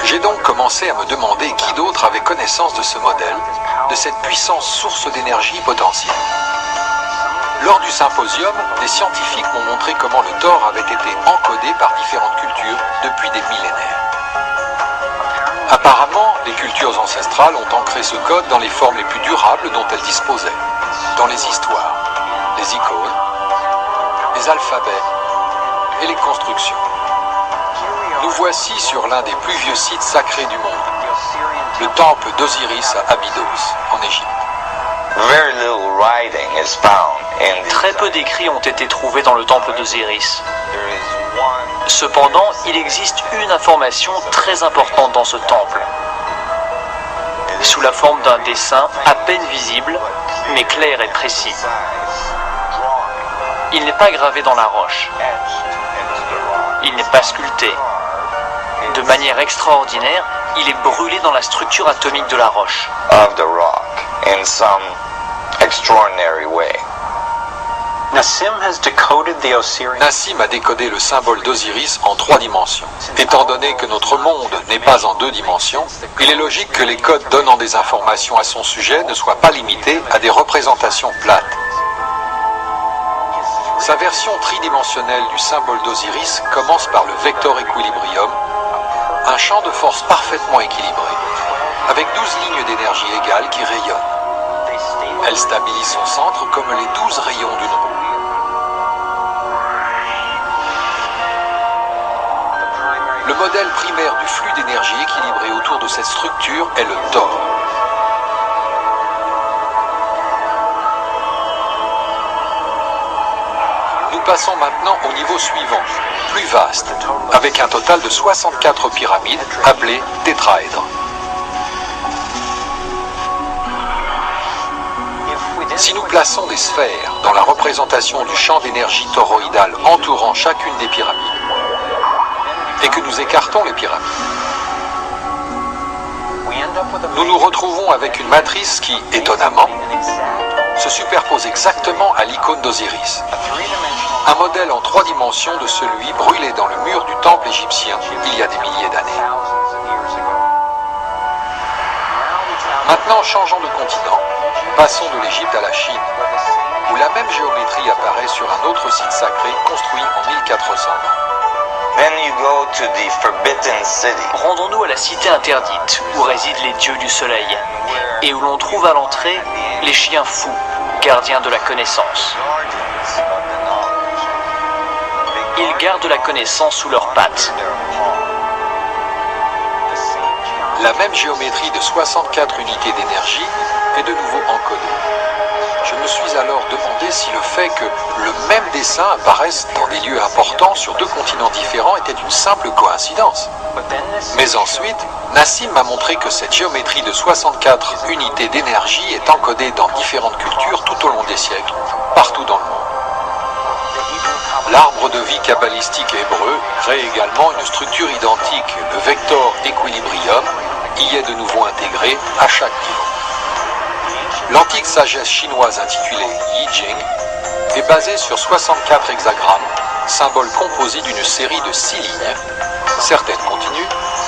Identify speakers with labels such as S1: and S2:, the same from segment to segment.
S1: J'ai donc commencé à me demander qui d'autre avait connaissance de ce modèle, de cette puissante source d'énergie potentielle. Lors du symposium, des scientifiques m'ont montré comment le Thor avait été encodé par différentes cultures depuis des millénaires. Apparemment, les cultures ancestrales ont ancré ce code dans les formes les plus durables dont elles disposaient, dans les histoires, les icônes, les alphabets et les constructions. Nous voici sur l'un des plus vieux sites sacrés du monde, le temple d'Osiris à Abydos, en Égypte.
S2: Très peu d'écrits ont été trouvés dans le temple d'Osiris. Cependant, il existe une information très importante dans ce temple, sous la forme d'un dessin à peine visible, mais clair et précis. Il n'est pas gravé dans la roche. Il n'est pas sculpté. De manière extraordinaire, il est brûlé dans la structure atomique de la roche.
S1: Nassim a décodé le symbole d'Osiris en 3 dimensions. Étant donné que notre monde n'est pas en 2 dimensions, il est logique que les codes donnant des informations à son sujet ne soient pas limités à des représentations plates. Sa version tridimensionnelle du symbole d'Osiris commence par le vector equilibrium, un champ de force parfaitement équilibré, avec 12 lignes d'énergie égales qui rayonnent. Elle stabilise son centre comme les 12 rayons d'une roue. Le modèle primaire du flux d'énergie équilibré autour de cette structure est le Thor. Nous passons maintenant au niveau suivant, plus vaste, avec un total de 64 pyramides appelées tétraèdres. Si nous plaçons des sphères dans la représentation du champ d'énergie toroïdal entourant chacune des pyramides, et que nous écartons les pyramides, nous nous retrouvons avec une matrice qui, étonnamment, se superpose exactement à l'icône d'Osiris. Un modèle en 3 dimensions de celui brûlé dans le mur du temple égyptien il y a des milliers d'années. Maintenant, changeons de continent, passons de l'Égypte à la Chine, où la même géométrie apparaît sur un autre site sacré construit en 1420.
S2: Rendons-nous à la cité interdite, où résident les dieux du soleil, et où l'on trouve à l'entrée les chiens fous, gardiens de la connaissance. Ils gardent la connaissance sous leurs pattes.
S1: La même géométrie de 64 unités d'énergie est de nouveau encodée. Je me suis alors demandé si le fait que le même dessin apparaisse dans des lieux importants sur 2 continents différents était une simple coïncidence. Mais ensuite, Nassim m'a montré que cette géométrie de 64 unités d'énergie est encodée dans différentes cultures tout au long des siècles, partout dans le monde. L'arbre de vie kabbalistique hébreu crée également une structure identique, le vector equilibrium, y est de nouveau intégré à chaque niveau. L'antique sagesse chinoise intitulée Yi Jing est basée sur 64 hexagrammes, symboles composés d'une série de 6 lignes, certaines continues,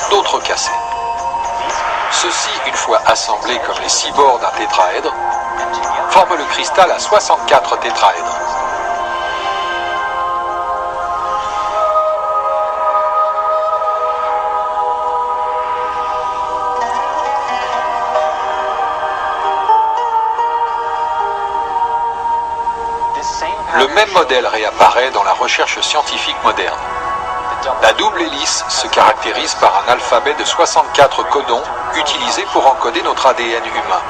S1: d'autres cassées. Ceux-ci, une fois assemblés comme les 6 bords d'un tétraèdre, forment le cristal à 64 tétraèdres. Le même modèle réapparaît dans la recherche scientifique moderne. La double hélice se caractérise par un alphabet de 64 codons utilisés pour encoder notre ADN humain.